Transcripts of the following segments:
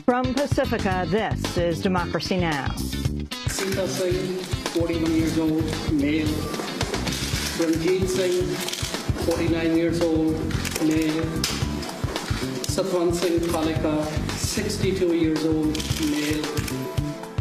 From Pacifica, this is Democracy Now! Sita Singh, 41 years old, male. Ranjit Singh, 49 years old, male. Satwan Singh Palika, 62 years old, male.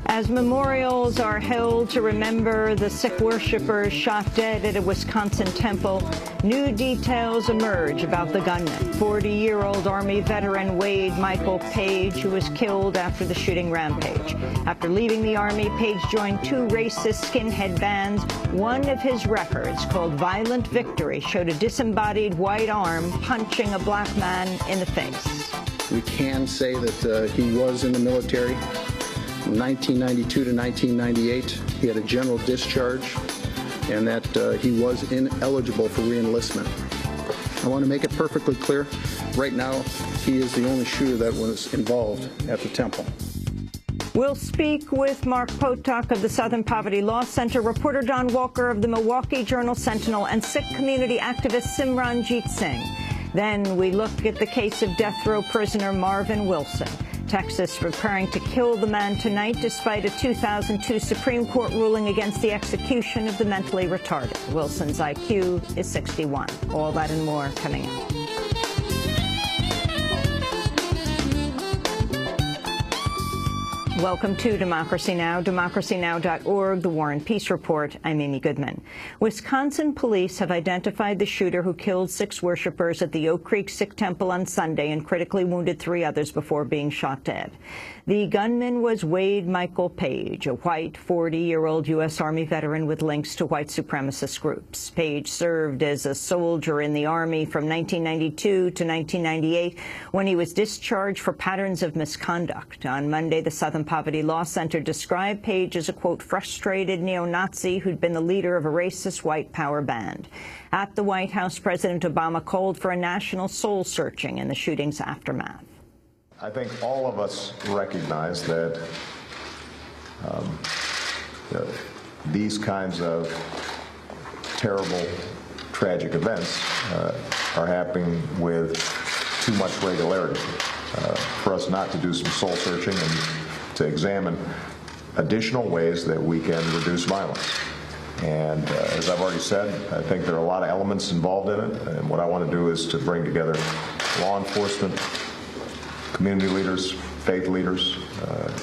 As memorials are held to remember the Sikh worshippers shot dead at a Wisconsin temple, new details emerge about the gunman, 40-year-old Army veteran Wade Michael Page, who was killed after the shooting rampage. After leaving the Army, Page joined two racist skinhead bands. One of his records, called Violent Victory, showed a disembodied white arm punching a black man in the face. We can say that he was in the military. From 1992 to 1998, he had a general discharge, and that he was ineligible for reenlistment. I want to make it perfectly clear, right now, he is the only shooter that was involved at the temple. We'll speak with Mark Potok of the Southern Poverty Law Center, reporter Don Walker of the Milwaukee Journal-Sentinel, and Sikh community activist Simranjit Singh. Then we look at the case of death row prisoner Marvin Wilson. Texas preparing to kill the man tonight despite a 2002 Supreme Court ruling against the execution of the mentally retarded. Wilson's IQ is 61. All that and more coming up. Welcome to Democracy Now!, democracynow.org, The War and Peace Report. I'm Amy Goodman. Wisconsin police have identified the shooter who killed 6 worshippers at the Oak Creek Sikh Temple on Sunday and critically wounded 3 others before being shot dead. The gunman was Wade Michael Page, a white 40-year-old U.S. Army veteran with links to white supremacist groups. Page served as a soldier in the Army from 1992 to 1998 when he was discharged for patterns of misconduct. On Monday, the Southern Poverty Law Center described Page as a, quote, frustrated neo-Nazi who'd been the leader of a racist white power band. At the White House, President Obama called for a national soul-searching in the shooting's aftermath. I think all of us recognize that these kinds of terrible, tragic events are happening with too much regularity for us not to do some soul searching and to examine additional ways that we can reduce violence. And as I've already said, I think there are a lot of elements involved in it, and what I want to do is to bring together law enforcement, community leaders, faith leaders,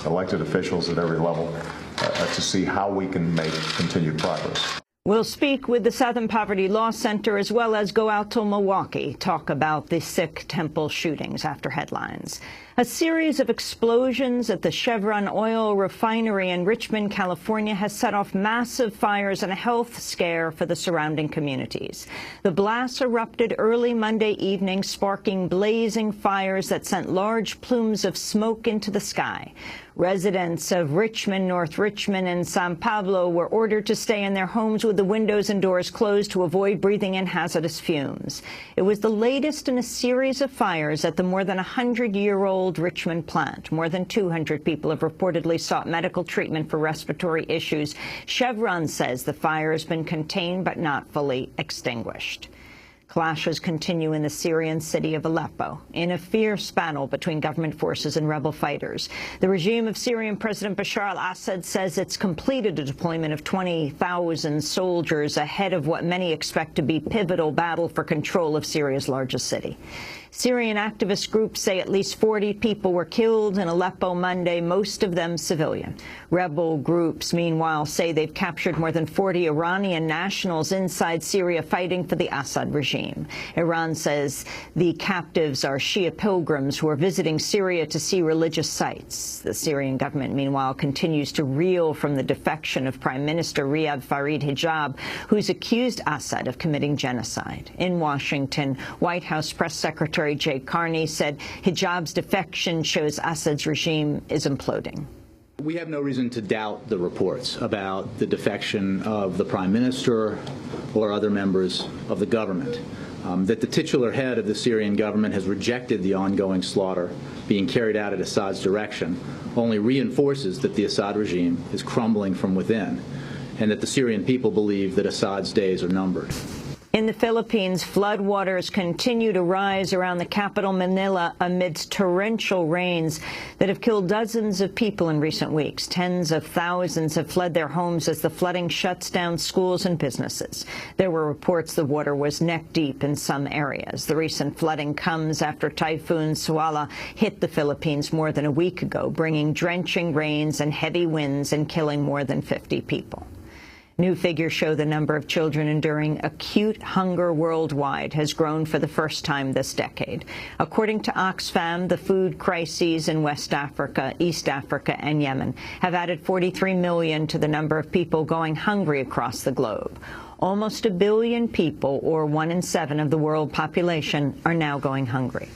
elected officials at every level to see how we can make continued progress. We'll speak with the Southern Poverty Law Center as well as go out to Milwaukee, talk about the Sikh temple shootings after headlines. A series of explosions at the Chevron oil refinery in Richmond, California, has set off massive fires and a health scare for the surrounding communities. The blasts erupted early Monday evening, sparking blazing fires that sent large plumes of smoke into the sky. Residents of Richmond, North Richmond, and San Pablo were ordered to stay in their homes with the windows and doors closed to avoid breathing in hazardous fumes. It was the latest in a series of fires at the more than 100-year-old Richmond plant. More than 200 people have reportedly sought medical treatment for respiratory issues. Chevron says the fire has been contained but not fully extinguished. Clashes continue in the Syrian city of Aleppo in a fierce battle between government forces and rebel fighters. The regime of Syrian President Bashar al-Assad says it's completed a deployment of 20,000 soldiers ahead of what many expect to be pivotal battle for control of Syria's largest city. Syrian activist groups say at least 40 people were killed in Aleppo Monday, most of them civilian. Rebel groups, meanwhile, say they've captured more than 40 Iranian nationals inside Syria fighting for the Assad regime. Iran says the captives are Shia pilgrims who are visiting Syria to see religious sites. The Syrian government, meanwhile, continues to reel from the defection of Prime Minister Riyad Farid Hijab, who's accused Assad of committing genocide. In Washington, White House Press Secretary Jay Carney said Hijab's defection shows Assad's regime is imploding. We have no reason to doubt the reports about the defection of the Prime Minister or other members of the government. That the titular head of the Syrian government has rejected the ongoing slaughter being carried out at Assad's direction only reinforces that the Assad regime is crumbling from within and that the Syrian people believe that Assad's days are numbered. In the Philippines, floodwaters continue to rise around the capital, Manila, amidst torrential rains that have killed dozens of people in recent weeks. Tens of thousands have fled their homes as the flooding shuts down schools and businesses. There were reports the water was neck-deep in some areas. The recent flooding comes after Typhoon Suala hit the Philippines more than a week ago, bringing drenching rains and heavy winds and killing more than 50 people. New figures show the number of children enduring acute hunger worldwide has grown for the first time this decade. According to Oxfam, the food crises in West Africa, East Africa, and Yemen have added 43 million to the number of people going hungry across the globe. Almost 1 billion people, or 1 in 7 of the world population, are now going hungry.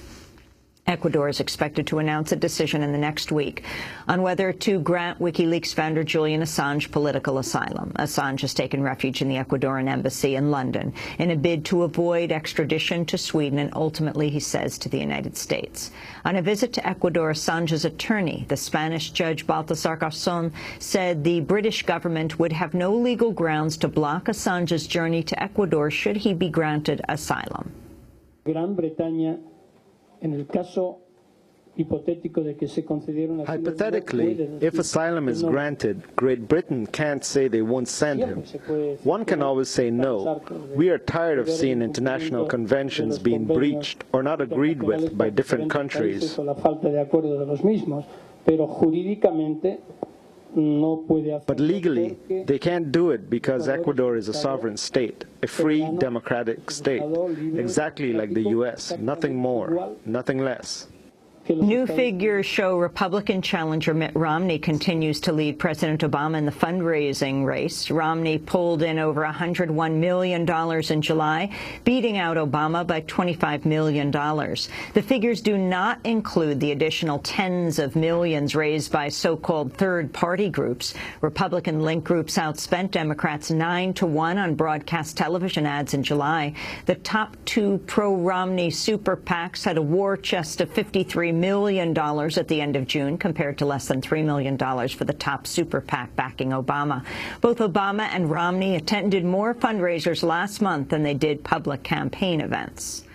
Ecuador is expected to announce a decision in the next week on whether to grant WikiLeaks founder Julian Assange political asylum. Assange has taken refuge in the Ecuadorian embassy in London in a bid to avoid extradition to Sweden and ultimately, he says, to the United States. On a visit to Ecuador, Assange's attorney, the Spanish judge Baltasar Garzón, said the British government would have no legal grounds to block Assange's journey to Ecuador should he be granted asylum. Gran Bretaña, en el caso hipotético de que se concediera un asilo, hypothetically, if asylum is granted, Great Britain can't say they won't send him. One can always say no. We are tired of seeing international conventions being breached or not agreed with by different countries. But legally, they can't do it because Ecuador is a sovereign state, a free, democratic state, exactly like the U.S., nothing more, nothing less. New figures show Republican challenger Mitt Romney continues to lead President Obama in the fundraising race. Romney pulled in over $101 million in July, beating out Obama by $25 million. The figures do not include the additional tens of millions raised by so-called third-party groups. Republican link groups outspent Democrats 9-1 on broadcast television ads in July. The top two pro-Romney super PACs had a war chest of $53 million at the end of June, compared to less than $3 million for the top super PAC backing Obama. Both Obama and Romney attended more fundraisers last month than they did public campaign events.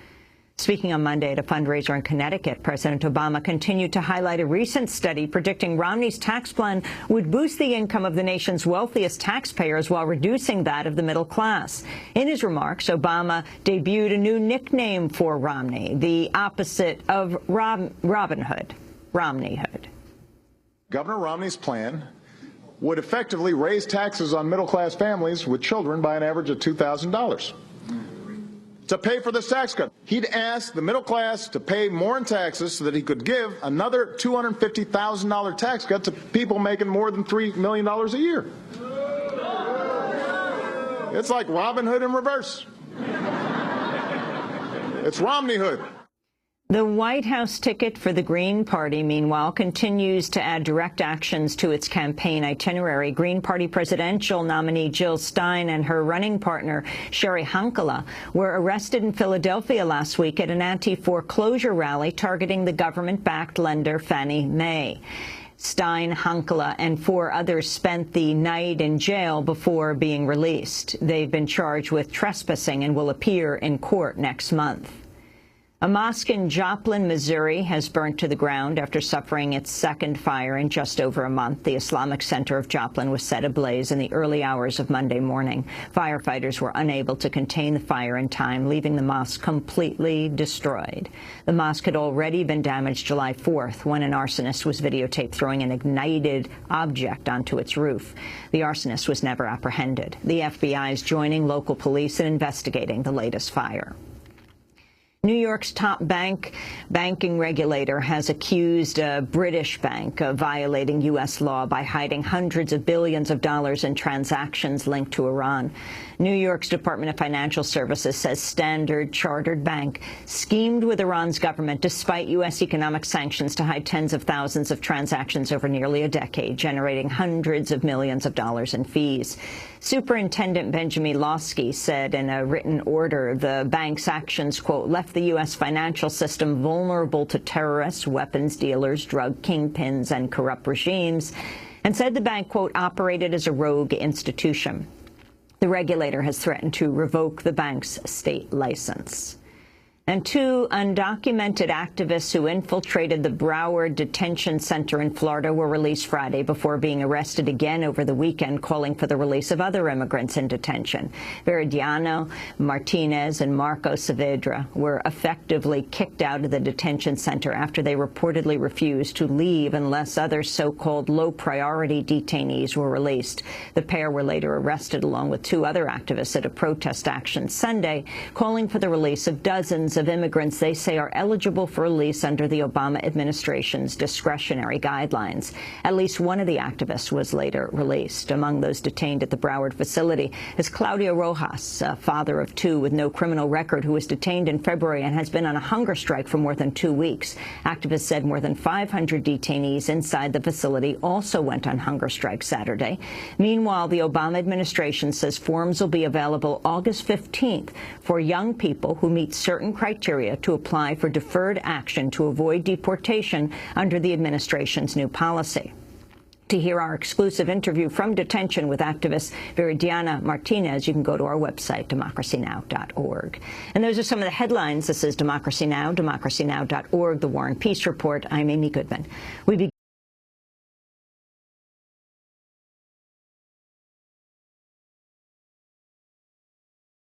Speaking on Monday at a fundraiser in Connecticut, President Obama continued to highlight a recent study predicting Romney's tax plan would boost the income of the nation's wealthiest taxpayers while reducing that of the middle class. In his remarks, Obama debuted a new nickname for Romney, the opposite of Robin Hood, Romneyhood. Governor Romney's plan would effectively raise taxes on middle-class families with children by an average of $2,000. To pay for this tax cut, he'd ask the middle class to pay more in taxes so that he could give another $250,000 tax cut to people making more than $3 million a year. It's like Robin Hood in reverse. It's Romneyhood. The White House ticket for the Green Party, meanwhile, continues to add direct actions to its campaign itinerary. Green Party presidential nominee Jill Stein and her running partner, Sherry Hunkala, were arrested in Philadelphia last week at an anti-foreclosure rally targeting the government-backed lender Fannie Mae. Stein, Hunkala, and 4 others spent the night in jail before being released. They've been charged with trespassing and will appear in court next month. A mosque in Joplin, Missouri, has burnt to the ground after suffering its second fire in just over a month. The Islamic Center of Joplin was set ablaze in the early hours of Monday morning. Firefighters were unable to contain the fire in time, leaving the mosque completely destroyed. The mosque had already been damaged July 4th when an arsonist was videotaped throwing an ignited object onto its roof. The arsonist was never apprehended. The FBI is joining local police in investigating the latest fire. New York's top banking regulator has accused a British bank of violating U.S. law by hiding hundreds of billions of dollars in transactions linked to Iran. New York's Department of Financial Services says Standard Chartered Bank schemed with Iran's government despite U.S. economic sanctions to hide tens of thousands of transactions over nearly a decade, generating hundreds of millions of dollars in fees. Superintendent Benjamin Lawsky said in a written order the bank's actions, quote, left the U.S. financial system vulnerable to terrorists, weapons dealers, drug kingpins, and corrupt regimes, and said the bank, quote, operated as a rogue institution. The The regulator has threatened to revoke the bank's state license. And 2 undocumented activists who infiltrated the Broward Detention Center in Florida were released Friday before being arrested again over the weekend, calling for the release of other immigrants in detention. Veridiana Martinez and Marco Saavedra were effectively kicked out of the detention center after they reportedly refused to leave unless other so-called low-priority detainees were released. The pair were later arrested along with 2 other activists at a protest action Sunday, calling for the release of dozens of immigrants they say are eligible for release under the Obama administration's discretionary guidelines. At least one of the activists was later released. Among those detained at the Broward facility is Claudio Rojas, a father of 2 with no criminal record who was detained in February and has been on a hunger strike for more than 2 weeks. Activists said more than 500 detainees inside the facility also went on hunger strike Saturday. Meanwhile, the Obama administration says forms will be available August 15th for young people who meet certain criteria to apply for deferred action to avoid deportation under the administration's new policy. To hear our exclusive interview from detention with activist Veridiana Martinez, you can go to our website, democracynow.org. And those are some of the headlines. This is Democracy Now!, democracynow.org, The War and Peace Report. I'm Amy Goodman. We begin